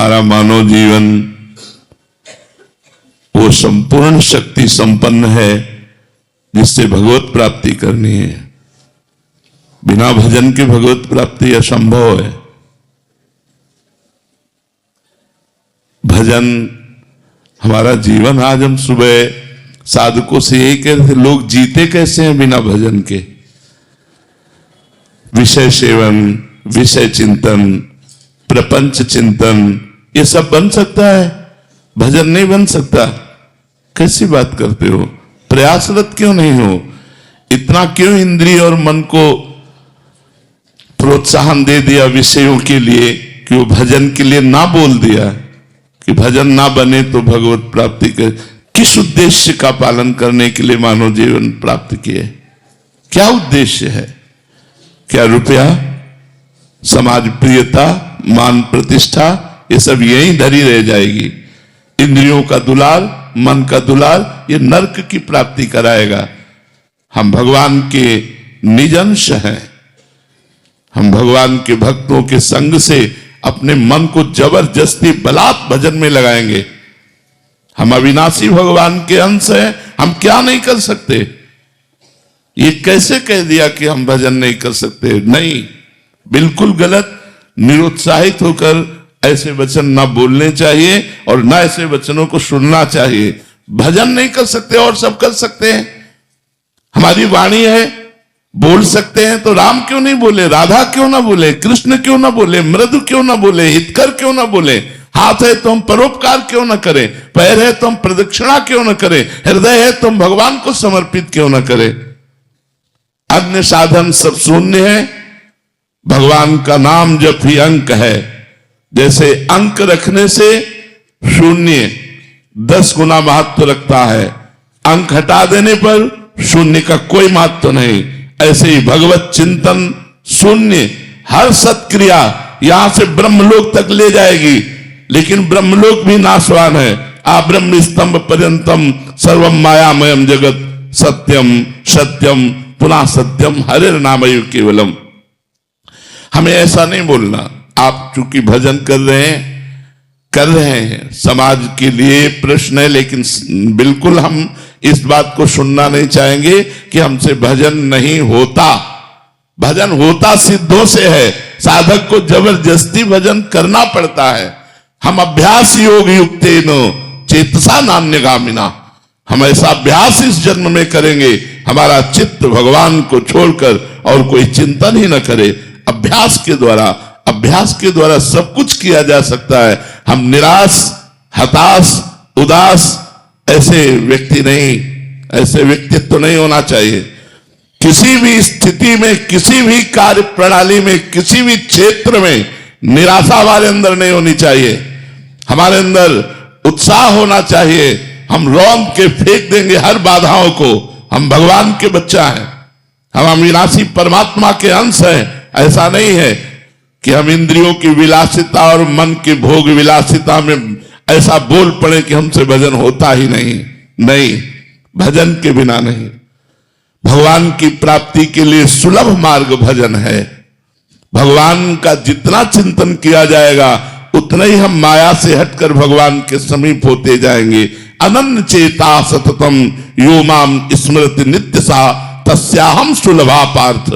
हमारा मानव जीवन वो संपूर्ण शक्ति संपन्न है जिससे भगवत प्राप्ति करनी है। बिना भजन के भगवत प्राप्ति असंभव है। भजन हमारा जीवन। आज हम सुबह साधकों से यही कह रहे थे, लोग जीते कैसे हैं बिना भजन के। विषय सेवन, विषय चिंतन, प्रपंच चिंतन, ये सब बन सकता है, भजन नहीं बन सकता। कैसी बात करते हो? प्रयासरत क्यों नहीं हो? इतना क्यों इंद्रिय और मन को प्रोत्साहन दे दिया विषयों के लिए कि वो भजन के लिए ना बोल दिया कि भजन ना बने तो भगवत प्राप्ति कर। किस उद्देश्य का पालन करने के लिए मानव जीवन प्राप्त किए? क्या उद्देश्य है? क्या रुपया, समाज प्रियता, मान प्रतिष्ठा, ये सब यहीं धरी रह जाएगी। इंद्रियों का दुलार, मन का दुलार, ये नरक की प्राप्ति कराएगा। हम भगवान के निज अंश हैं। हम भगवान के भक्तों के संग से अपने मन को जबरदस्ती बलात् भजन में लगाएंगे। हम अविनाशी भगवान के अंश हैं, हम क्या नहीं कर सकते? ये कैसे कह दिया कि हम भजन नहीं कर सकते? नहीं, बिल्कुल गलत। निरुत्साहित होकर ऐसे वचन ना बोलने चाहिए और ना ऐसे वचनों को सुनना चाहिए। भजन नहीं कर सकते और सब कर सकते हैं। हमारी वाणी है, बोल सकते हैं, तो राम क्यों नहीं बोले, राधा क्यों ना बोले, कृष्ण क्यों ना बोले, मृदु क्यों ना बोले, हितकर क्यों ना बोले। हाथ है तो हम परोपकार क्यों ना करें, पैर है तो हम प्रदक्षिणा क्यों ना करें, हृदय है तो हम भगवान को समर्पित क्यों ना करें। अन्य साधन सब शून्य है। भगवान का नाम जब ही अंक है। जैसे अंक रखने से शून्य 10 गुना महत्व रखता है, अंक हटा देने पर शून्य का कोई महत्व नहीं। ऐसे ही भगवत चिंतन शून्य, हर सत्क्रिया यहां से ब्रह्मलोक तक ले जाएगी, लेकिन ब्रह्मलोक भी नाशवान है। आ ब्रह्म स्तंभ पर्यंतम सर्वम मायामयम जगत सत्यम सत्यम पुनः सत्यम हरे नामयु केवलम। हमें ऐसा नहीं बोलना। आप चूंकि भजन कर रहे हैं, समाज के लिए प्रश्न है, लेकिन बिल्कुल हम इस बात को सुनना नहीं चाहेंगे कि हमसे भजन नहीं होता। भजन होता सिद्धों से है। साधक को जबरदस्ती भजन करना पड़ता है। हम अभ्यास योग युक्तेन चेतसा नान्यगामिना। हम ऐसा अभ्यास इस जन्म में करेंगे, हमारा चित्त भगवान को छोड़कर और कोई चिंतन ही न करे। अभ्यास के द्वारा सब कुछ किया जा सकता है। हम निराश, हताश, उदास ऐसे व्यक्ति नहीं, ऐसे व्यक्तित्व नहीं होना चाहिए। किसी भी स्थिति में, किसी भी कार्य प्रणाली में, किसी भी क्षेत्र में निराशा हमारे अंदर नहीं होनी चाहिए। हमारे अंदर उत्साह होना चाहिए। हम रौंद के फेंक देंगे हर बाधाओं को। हम भगवान के बच्चा हैं, हम अविनाशी परमात्मा के अंश हैं। ऐसा नहीं है कि हम इंद्रियों की विलासिता और मन की भोग विलासिता में ऐसा बोल पड़े कि हमसे भजन होता ही नहीं, भजन के बिना नहीं। भगवान की प्राप्ति के लिए सुलभ मार्ग भजन है। भगवान का जितना चिंतन किया जाएगा उतना ही हम माया से हटकर भगवान के समीप होते जाएंगे। अनन्य चेता सततम यो माम स्मृति नित्य सा तस्याहम सुलभा पार्थ।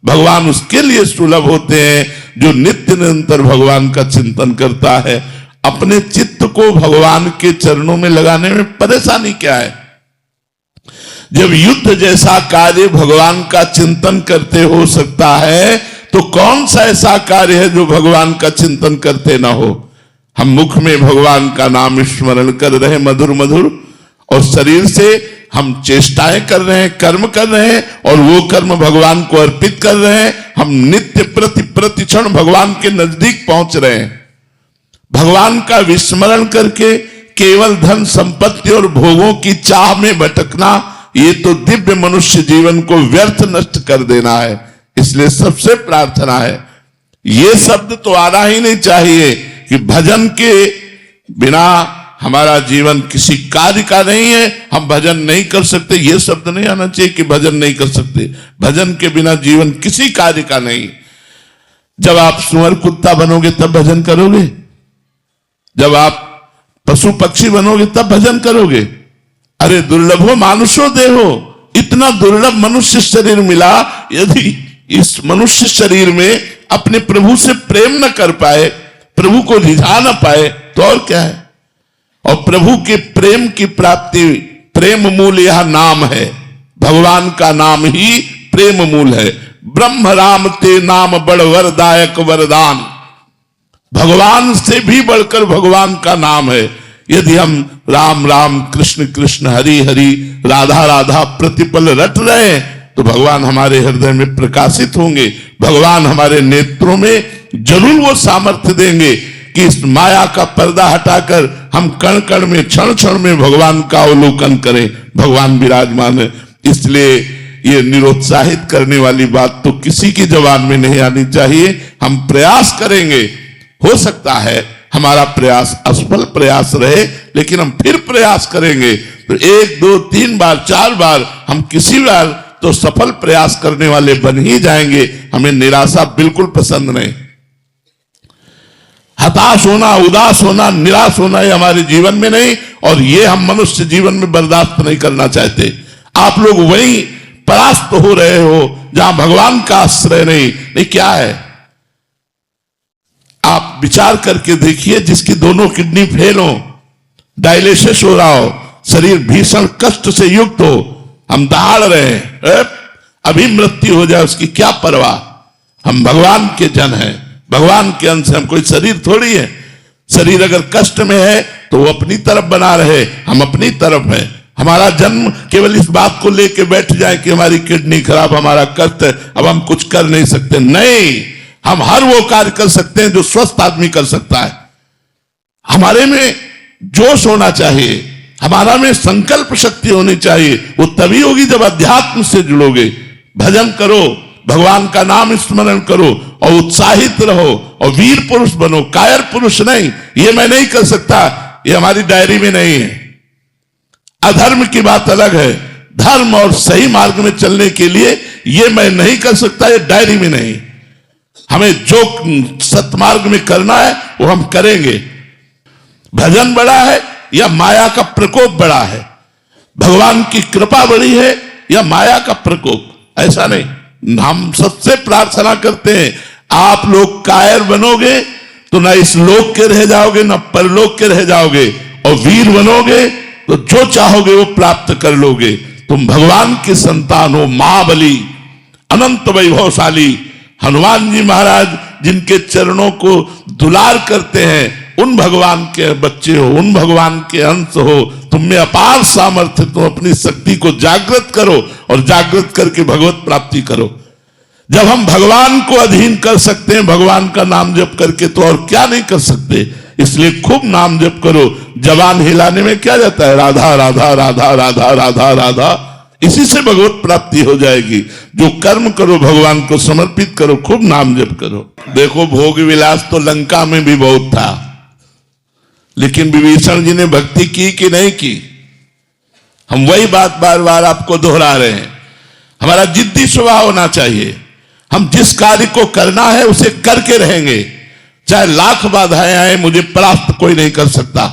भगवान उसके लिए सुलभ होते हैं जो नित्य निरंतर भगवान का चिंतन करता है। अपने चित्त को भगवान के चरणों में लगाने में परेशानी क्या है? जब युद्ध जैसा कार्य भगवान का चिंतन करते हो सकता है, तो कौन सा ऐसा कार्य है जो भगवान का चिंतन करते ना हो? हम मुख में भगवान का नाम स्मरण कर रहे हैं मधुर मधुर, और शरीर से हम चेष्टाएं कर रहे हैं, कर्म कर रहे हैं, और वो कर्म भगवान को अर्पित कर रहे हैं। हम नित्य प्रतिक्षण भगवान के नजदीक पहुंच रहे हैं। भगवान का विस्मरण करके केवल धन संपत्ति और भोगों की चाह में भटकना, ये तो दिव्य मनुष्य जीवन को व्यर्थ नष्ट कर देना है। इसलिए सबसे प्रार्थना है, ये शब्द तो आना ही नहीं चाहिए कि भजन के बिना हमारा जीवन किसी कार्य का नहीं है, हम भजन नहीं कर सकते। ये शब्द नहीं आना चाहिए कि भजन नहीं कर सकते। भजन के बिना जीवन किसी कार्य का नहीं। जब आप सुअर कुत्ता बनोगे तब भजन करोगे? जब आप पशु पक्षी बनोगे तब भजन करोगे। अरे दुर्लभो मानुषो देहो, इतना दुर्लभ मनुष्य शरीर मिला, यदि इस मनुष्य शरीर में अपने प्रभु से प्रेम न कर पाए, प्रभु को रिझा न पाए, तो और क्या है। और प्रभु के प्रेम की प्राप्ति, प्रेम मूल यह नाम है, भगवान का नाम ही प्रेम मूल है। ब्रह्म राम ते नाम बड़ वरदायक वरदान, भगवान से भी बढ़कर भगवान का नाम है। यदि हम राम राम कृष्ण कृष्ण हरि हरि राधा राधा प्रतिपल रट रहे हैं तो भगवान हमारे हृदय में प्रकाशित होंगे, भगवान हमारे नेत्रों में जरूर वो सामर्थ्य देंगे कि इस माया का पर्दा हटाकर हम कण कण में क्षण क्षण में भगवान का अवलोकन करें। भगवान विराजमान है। इसलिए ये निरुत्साहित करने वाली बात तो किसी की जबान में नहीं आनी चाहिए। हम प्रयास करेंगे, हो सकता है हमारा प्रयास असफल प्रयास रहे, लेकिन हम फिर प्रयास करेंगे तो 1 2 3 बार 4 बार हम किसी बार तो सफल प्रयास करने वाले बन ही जाएंगे। हमें निराशा बिल्कुल पसंद नहीं। हताश होना, उदास होना, निराश होना ये हमारे जीवन में नहीं, और ये हम मनुष्य जीवन में बर्दाश्त नहीं करना चाहते। आप लोग वहीं परास्त हो रहे हो जहां भगवान का आश्रय नहीं। क्या है, आप विचार करके देखिए, जिसकी दोनों किडनी फेल हो, डायलिसिस हो रहा हो, शरीर भीषण कष्ट से युक्त हो, हम दहाड़ रहे हैं, अभी मृत्यु हो जाए उसकी क्या परवाह। हम भगवान के जन हैं, भगवान के अंश, हम कोई शरीर थोड़ी है। शरीर अगर कष्ट में है तो वो अपनी तरफ बना रहे, हम अपनी तरफ है। हमारा जन्म केवल इस बात को लेके बैठ जाए कि हमारी किडनी खराब, हमारा कष्ट है, अब हम कुछ कर नहीं सकते। नहीं, हम हर वो कार्य कर सकते हैं जो स्वस्थ आदमी कर सकता है। हमारे में जोश होना चाहिए, हमारा में संकल्प शक्ति होनी चाहिए। वो तभी होगी जब अध्यात्म से जुड़ोगे। भजन करो, भगवान का नाम स्मरण करो और उत्साहित रहो और वीर पुरुष बनो, कायर पुरुष नहीं। ये मैं नहीं कर सकता, ये हमारी डायरी में नहीं है। अधर्म की बात अलग है, धर्म और सही मार्ग में चलने के लिए ये मैं नहीं कर सकता, ये डायरी में नहीं। हमें जो सतमार्ग में करना है वो हम करेंगे। भजन बड़ा है या माया का प्रकोप बड़ा है, भगवान की कृपा बड़ी है या माया का प्रकोप, ऐसा नहीं। हम सबसे प्रार्थना करते हैं आप लोग कायर बनोगे तो ना इस लोक के रह जाओगे ना परलोक के रह जाओगे, और वीर बनोगे तो जो चाहोगे वो प्राप्त कर लोगे। तुम भगवान की संतान हो, महाबली अनंत वैभवशाली हनुमान जी महाराज जिनके चरणों को दुलार करते हैं, उन भगवान के बच्चे हो, उन भगवान के अंश हो। तुम में अपार सामर्थ्य, तुम अपनी शक्ति को जागृत करो और जागृत करके भगवत प्राप्ति करो। जब हम भगवान को अधीन कर सकते हैं भगवान का नाम जप करके, तो और क्या नहीं कर सकते। इसलिए खूब नाम जप करो। जबान हिलाने में क्या जाता है, राधा राधा राधा राधा राधा राधा, इसी से भगवत प्राप्ति हो जाएगी। जो कर्म करो भगवान को समर्पित करो, खूब नाम जप करो। देखो भोग विलास तो लंका में भी बहुत था, लेकिन विभीषण जी ने भक्ति की कि नहीं की। हम वही बात बार बार आपको दोहरा रहे हैं। हमारा जिद्दी स्वभाव होना चाहिए। हम जिस कार्य को करना है उसे करके रहेंगे, चाहे लाख बाधाएं आए, मुझे परास्त कोई नहीं कर सकता।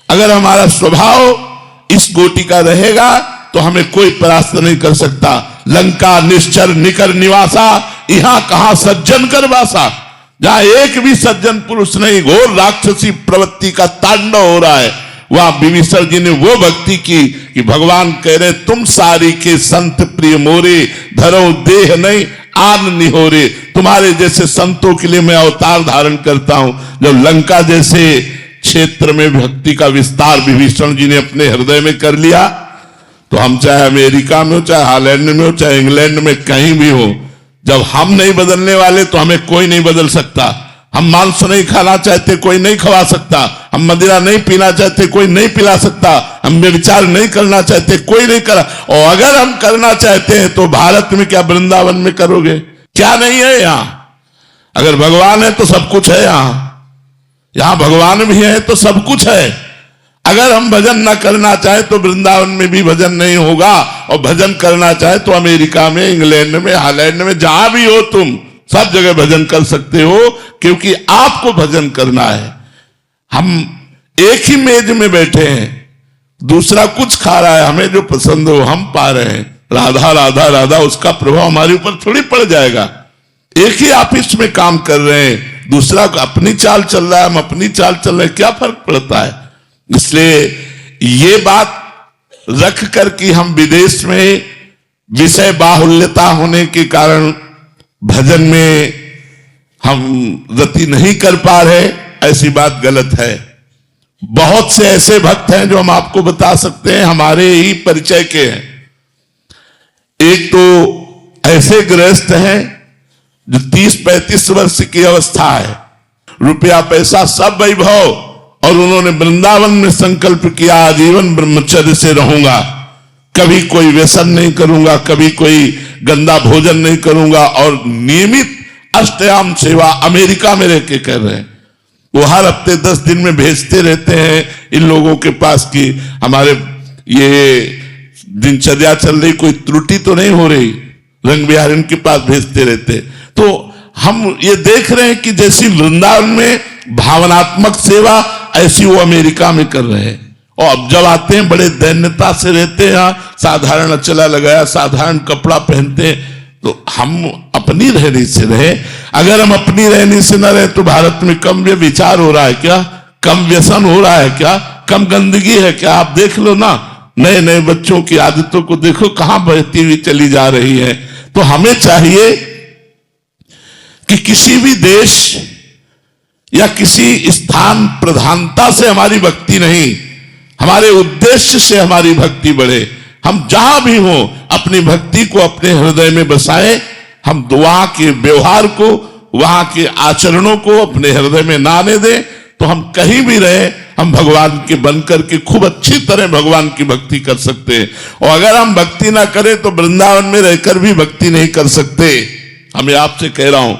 अगर हमारा स्वभाव इस कोटि का रहेगा तो हमें कोई परास्त नहीं कर सकता। लंका निश्चर निकर निवासा, यहां कहां सज्जन कर वासा। जहां एक भी सज्जन पुरुष नहीं, घोर राक्षसी प्रवृत्ति का तांडव हो रहा है, वहां विभीषण जी ने वो भक्ति की कि भगवान कह रहे तुम सारी के संत प्रिय मोरे, धरो देह नहीं आन निहोरे। तुम्हारे जैसे संतों के लिए मैं अवतार धारण करता हूं। जब लंका जैसे क्षेत्र में भक्ति का विस्तार विभीषण जी ने अपने हृदय में कर लिया, तो हम चाहे अमेरिका में हो, चाहे हॉलैंड में हो, चाहे इंग्लैंड में, कहीं भी हो, जब हम नहीं बदलने वाले तो हमें कोई नहीं बदल सकता। हम मांस नहीं खाना चाहते, कोई नहीं खवा सकता। हम मदिरा नहीं पीना चाहते, कोई नहीं पिला सकता। हम व्यभिचार नहीं करना चाहते, कोई नहीं करा। और अगर हम करना चाहते हैं तो भारत में क्या वृंदावन में करोगे? क्या नहीं है यहां? अगर भगवान है तो सब कुछ है। यहां भगवान भी है तो सब कुछ है। अगर हम भजन ना करना चाहे तो वृंदावन में भी भजन नहीं होगा, और भजन करना चाहे तो अमेरिका में, इंग्लैंड में, हॉलैंड में, जहां भी हो तुम सब जगह भजन कर सकते हो, क्योंकि आपको भजन करना है। हम एक ही मेज में बैठे हैं, दूसरा कुछ खा रहा है, हमें जो पसंद हो हम पा रहे हैं, राधा राधा राधा, उसका प्रभाव हमारे ऊपर थोड़ी पड़ जाएगा। एक ही ऑफिस में काम कर रहे हैं, दूसरा अपनी चाल चल रहा है, हम अपनी चाल चल रहे हैं, क्या फर्क पड़ता है। इसलिए ये बात रख कर कि हम विदेश में विषय बाहुल्यता होने के कारण भजन में हम गति नहीं कर पा रहे, ऐसी बात गलत है। बहुत से ऐसे भक्त हैं जो हम आपको बता सकते हैं, हमारे ही परिचय के हैं। एक तो ऐसे गृहस्थ हैं जो 30-35 वर्ष की अवस्था है, रुपया पैसा सब वैभव, और उन्होंने वृंदावन में संकल्प किया आजीवन ब्रह्मचर्य से रहूंगा, कभी कोई व्यसन नहीं करूंगा, कभी कोई गंदा भोजन नहीं करूंगा, और नियमित अष्टयाम सेवा अमेरिका में रह के कर रहे हैं। वो हर हफ्ते 10 दिन में भेजते रहते हैं इन लोगों के पास कि हमारे ये दिनचर्या चल रही, कोई त्रुटि तो नहीं हो रही, रंग बिहार इनके पास भेजते रहते। तो हम ये देख रहे हैं कि जैसी वृंदावन में भावनात्मक सेवा, ऐसी वो अमेरिका में कर रहे हैं। और अब जब आते हैं बड़े दैन्यता से रहते हैं, साधारण अचला लगाया, साधारण कपड़ा पहनते हैं। तो हम अपनी रहनी से रहे। अगर हम अपनी रहनी से न रहे तो भारत में कम विचार हो रहा है क्या, कम व्यसन हो रहा है क्या, कम गंदगी है क्या? आप देख लो ना, नए नए बच्चों की आदतों को देखो कहां बढ़ती हुई चली जा रही है। तो हमें चाहिए कि किसी भी देश या किसी स्थान प्रधानता से हमारी भक्ति नहीं, हमारे उद्देश्य से हमारी भक्ति बढ़े। हम जहां भी हो अपनी भक्ति को अपने हृदय में बसाएं। हम वहां के व्यवहार को, वहां के आचरणों को अपने हृदय में ना आने दें। तो हम कहीं भी रहे, हम भगवान के बनकर के खूब अच्छी तरह भगवान की भक्ति कर सकते हैं। और अगर हम भक्ति ना करें तो वृंदावन में रहकर भी भक्ति नहीं कर सकते। हमें आपसे कह रहा हूं,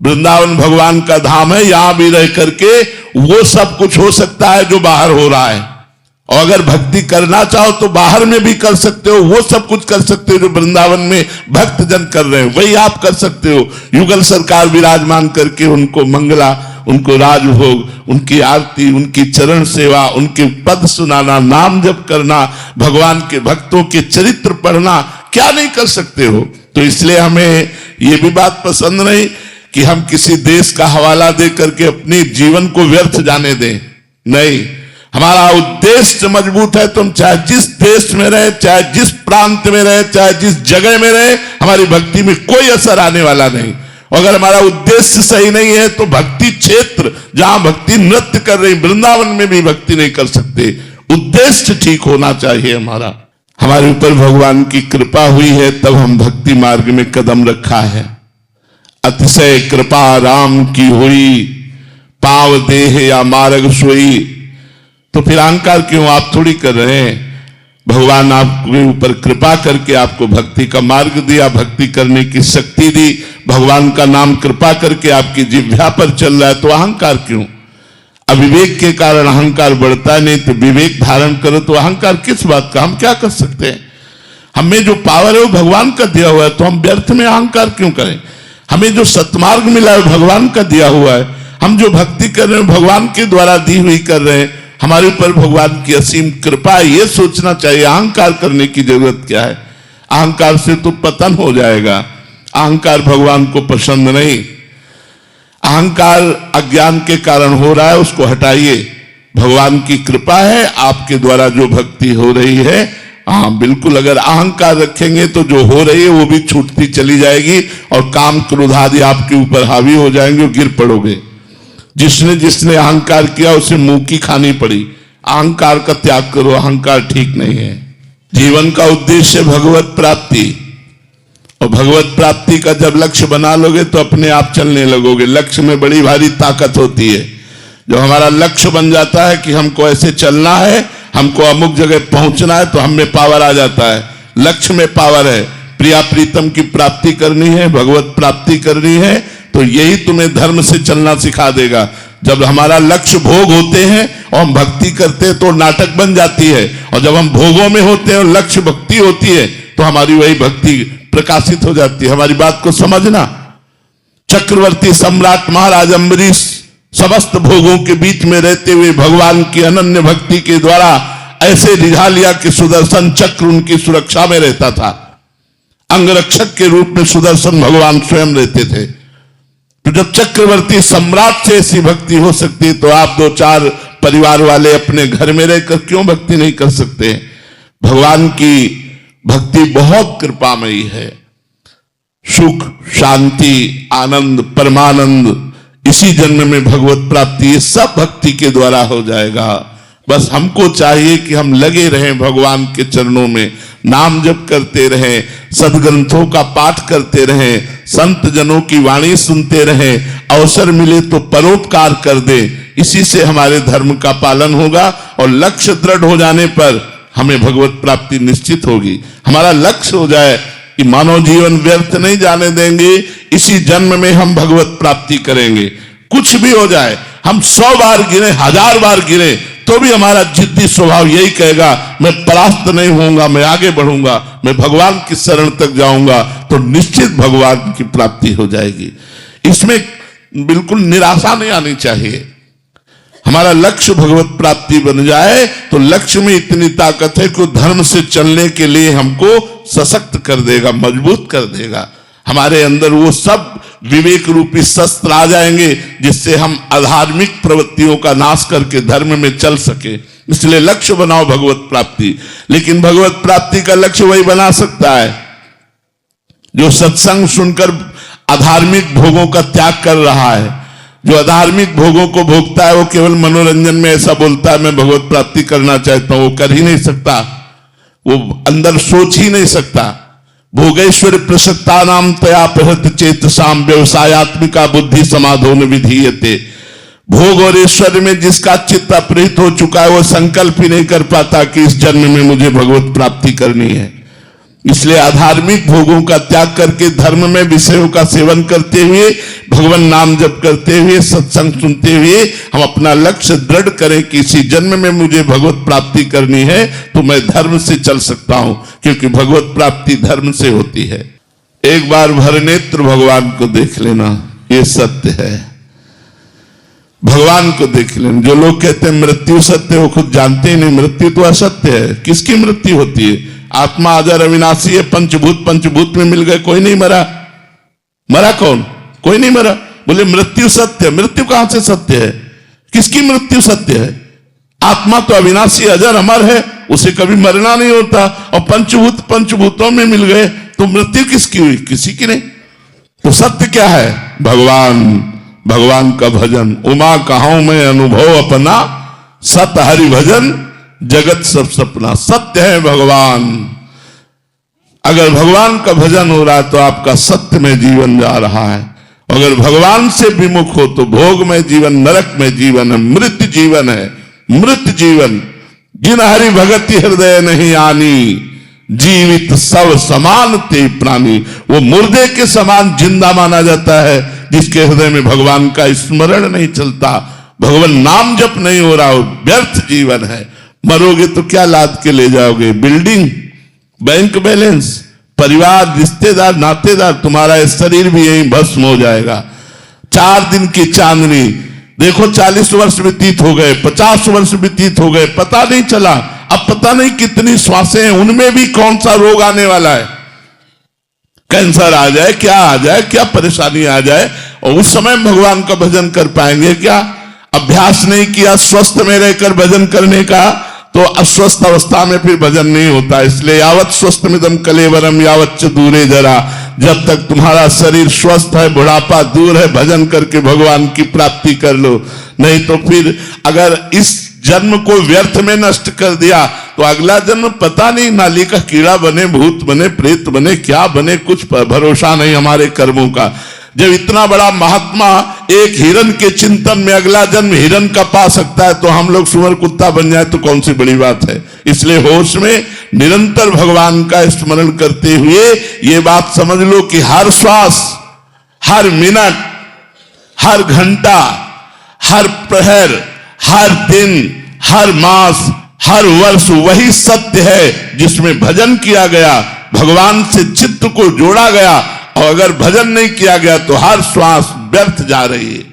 वृंदावन भगवान का धाम है, यहां भी रह करके वो सब कुछ हो सकता है जो बाहर हो रहा है। और अगर भक्ति करना चाहो तो बाहर में भी कर सकते हो, वो सब कुछ कर सकते हो जो वृंदावन में भक्त जन कर रहे हैं, वही आप कर सकते हो। युगल सरकार विराजमान करके उनको मंगला, उनको राजभोग, उनकी आरती, उनकी चरण सेवा, उनके पद सुनाना, नाम जप करना, भगवान के भक्तों के चरित्र पढ़ना, क्या नहीं कर सकते हो। तो इसलिए हमें ये भी बात पसंद नहीं कि हम किसी देश का हवाला दे करके अपने जीवन को व्यर्थ जाने दें। नहीं, हमारा उद्देश्य मजबूत है, तुम चाहे जिस देश में रहे, चाहे जिस प्रांत में रहे, चाहे जिस जगह में रहे, हमारी भक्ति में कोई असर आने वाला नहीं। अगर हमारा उद्देश्य सही नहीं है तो भक्ति क्षेत्र जहां भक्ति नृत्य कर रही, वृंदावन में भी भक्ति नहीं कर सकते। उद्देश्य ठीक होना चाहिए हमारा। हमारे ऊपर भगवान की कृपा हुई है तब हम भक्ति मार्ग में कदम रखा है। अतिशय कृपा राम की हुई, पाव देह या मार्ग सोई। तो फिर अहंकार क्यों आप थोड़ी कर रहे हैं। भगवान आपके ऊपर कृपा करके आपको भक्ति का मार्ग दिया, भक्ति करने की शक्ति दी, भगवान का नाम कृपा करके आपकी जिह्वा पर चल रहा है, तो अहंकार क्यों। अविवेक के कारण अहंकार बढ़ता नहीं, तो विवेक धारण करो तो अहंकार किस बात का। हम क्या कर सकते हैं, हमें जो पावर है वो भगवान का दिया हुआ है, तो हम व्यर्थ में अहंकार क्यों करें। हमें जो सत्मार्ग मिला है भगवान का दिया हुआ है, हम जो भक्ति कर रहे हैं भगवान के द्वारा दी हुई कर रहे हैं, हमारे ऊपर भगवान की असीम कृपा। ये सोचना चाहिए अहंकार करने की जरूरत क्या है। अहंकार से तो पतन हो जाएगा। अहंकार भगवान को पसंद नहीं। अहंकार अज्ञान के कारण हो रहा है, उसको हटाइए। भगवान की कृपा है, आपके द्वारा जो भक्ति हो रही है, हाँ बिल्कुल, अगर अहंकार रखेंगे तो जो हो रही है वो भी छूटती चली जाएगी और काम क्रोध आदि आपके ऊपर हावी हो जाएंगे और गिर पड़ोगे। जिसने जिसने अहंकार किया उसे मुंह की खानी पड़ी। अहंकार का त्याग करो, अहंकार ठीक नहीं है। जीवन का उद्देश्य भगवत प्राप्ति, और भगवत प्राप्ति का जब लक्ष्य बना लोगे तो अपने आप चलने लगोगे। लक्ष्य में बड़ी भारी ताकत होती है। जब हमारा लक्ष्य बन जाता है कि हमको ऐसे चलना है, हमको अमुक जगह पहुंचना है, तो हम में पावर आ जाता है। लक्ष्य में पावर है। प्रिया प्रीतम की प्राप्ति करनी है, भगवत प्राप्ति करनी है, तो यही तुम्हें धर्म से चलना सिखा देगा। जब हमारा लक्ष्य भोग होते हैं और हम भक्ति करते हैं तो नाटक बन जाती है, और जब हम भोगों में होते हैं और लक्ष्य भक्ति होती है तो हमारी वही भक्ति प्रकाशित हो जाती है। हमारी बात को समझना। चक्रवर्ती सम्राट महाराज अम्बरीश समस्त भोगों के बीच में रहते हुए भगवान की अनन्य भक्ति के द्वारा ऐसे रिझा लिया कि सुदर्शन चक्र उनकी सुरक्षा में रहता था। अंगरक्षक के रूप में सुदर्शन भगवान स्वयं रहते थे। तो जब चक्रवर्ती सम्राट से ऐसी भक्ति हो सकती है, तो आप दो चार परिवार वाले अपने घर में रहकर क्यों भक्ति नहीं कर सकते? भगवान की भक्ति बहुत कृपामयी है। सुख, शांति, आनंद, परमानंद इसी जन्म में भगवत प्राप्ति, ये सब भक्ति के द्वारा हो जाएगा। बस हमको चाहिए कि हम लगे रहें भगवान के चरणों में, नाम जप करते रहें, सदग्रंथों का पाठ करते रहें, संत जनों की वाणी सुनते रहें, अवसर मिले तो परोपकार कर दें। इसी से हमारे धर्म का पालन होगा और लक्ष्य दृढ़ हो जाने पर हमें भगवत प्राप्ति निश्चित होगी। हमारा लक्ष्य हो जाए कि मानव जीवन व्यर्थ नहीं जाने देंगे, इसी जन्म में हम भगवत प्राप्ति करेंगे। कुछ भी हो जाए, हम 100 बार गिरे, 1000 बार गिरे, तो भी हमारा जिद्दी स्वभाव यही कहेगा, मैं परास्त नहीं होऊंगा, मैं आगे बढ़ूंगा, मैं भगवान की शरण तक जाऊंगा, तो निश्चित भगवान की प्राप्ति हो जाएगी। इसमें बिल्कुल निराशा नहीं आनी चाहिए। हमारा लक्ष्य भगवत प्राप्ति बन जाए तो लक्ष्य में इतनी ताकत है कि धर्म से चलने के लिए हमको सशक्त कर देगा, मजबूत कर देगा। हमारे अंदर वो सब विवेक रूपी शस्त्र आ जाएंगे जिससे हम अधार्मिक प्रवृत्तियों का नाश करके धर्म में चल सके। इसलिए लक्ष्य बनाओ भगवत प्राप्ति। लेकिन भगवत प्राप्ति का लक्ष्य वही बना सकता है जो सत्संग सुनकर अधार्मिक भोगों का त्याग कर रहा है। जो अधार्मिक भोगों को भोगता है वो केवल मनोरंजन में ऐसा बोलता है मैं भगवत प्राप्ति करना चाहता हूं, वो कर ही नहीं सकता, वो अंदर सोच ही नहीं सकता। भोगेश्वर प्रसक्ता नाम तया प्रहृत चेतसाम व्यवसायत्मिका बुद्धि समाधोन विधीयते। भोग और ईश्वर में जिसका चित्त अपहृत हो चुका है वो संकल्प ही नहीं कर पाता कि इस जन्म में मुझे भगवत प्राप्ति करनी है। इसलिए अधार्मिक भोगों का त्याग करके धर्म में विषयों का सेवन करते हुए, भगवान नाम जप करते हुए, सत्संग सुनते हुए हम अपना लक्ष्य दृढ़ करें कि इसी जन्म में मुझे भगवत प्राप्ति करनी है, तो मैं धर्म से चल सकता हूं, क्योंकि भगवत प्राप्ति धर्म से होती है। एक बार भरनेत्र भगवान को देख लेना, ये सत्य है। भगवान को देख लेना। जो लोग कहते हैं मृत्यु सत्य, वो खुद जानते ही नहीं मृत्यु तो असत्य है। किसकी मृत्यु होती है? आत्मा अजर अविनाशी है। पंचभूत में मिल गए, कोई नहीं मरा। मरा कौन? कोई नहीं मरा। बोले मृत्यु सत्य, मृत्यु कहां से सत्य है? किसकी मृत्यु सत्य है? आत्मा तो अविनाशी अजर अमर है, उसे कभी मरना नहीं होता। और पंचभूतों में मिल गए तो मृत्यु किसकी हुई? किसी की नहीं। तो सत्य क्या है? भगवान का भजन। उमा कहां मैं अनुभव अपना, सत हरि भजन जगत सब सपना। सत्य है भगवान। अगर भगवान का भजन हो रहा है तो आपका सत्य में जीवन जा रहा है। अगर भगवान से विमुख हो तो भोग में जीवन, नरक में जीवन है, मृत जीवन है। मृत जीवन जिन हरि भगति हृदय नहीं आनी, जीवित सब समान ते प्राणी। वो मुर्दे के समान जिंदा माना जाता है जिसके हृदय में भगवान का स्मरण नहीं चलता, भगवान नाम जप नहीं हो रहा हो। व्यर्थ जीवन है। मरोगे तो क्या लाद के ले जाओगे? बिल्डिंग, बैंक बैलेंस, परिवार, रिश्तेदार, नातेदार, तुम्हारा शरीर भी यहीं भस्म हो जाएगा। 4 दिन की चांदनी देखो, 40 वर्ष व्यतीत हो गए, 50 वर्ष व्यतीत हो गए, पता नहीं चला। अब पता नहीं कितनी श्वासें हैं, उनमें भी कौन सा रोग आने वाला है। कैंसर आ जाए, क्या आ जाए, क्या परेशानी आ जाए, और उस समय भगवान का भजन कर पाएंगे क्या? अभ्यास नहीं किया स्वस्थ में रहकर भजन करने का, तो अस्वस्थ अवस्था में फिर भजन नहीं होता। इसलिए यावत स्वस्थ मिदम कलेवरम यावत च दूरे जरा। जब तक तुम्हारा शरीर स्वस्थ है, बुढ़ापा दूर है, भजन करके भगवान की प्राप्ति कर लो। नहीं तो फिर अगर इस जन्म को व्यर्थ में नष्ट कर दिया तो अगला जन्म पता नहीं, नाली का कीड़ा बने, भूत बने, प्रेत बने, क्या बने, कुछ भरोसा नहीं हमारे कर्मों का। जब इतना बड़ा महात्मा एक हिरन के चिंतन में अगला जन्म हिरन का पा सकता है, तो हम लोग सुअर कुत्ता बन जाए तो कौन सी बड़ी बात है। इसलिए होश में निरंतर भगवान का स्मरण करते हुए ये बात समझ लो कि हर श्वास, हर मिनट, हर घंटा, हर प्रहर, हर दिन, हर मास, हर वर्ष वही सत्य है जिसमें भजन किया गया, भगवान से चित्त को जोड़ा गया। और अगर भजन नहीं किया गया तो हर श्वास व्यर्थ जा रही है।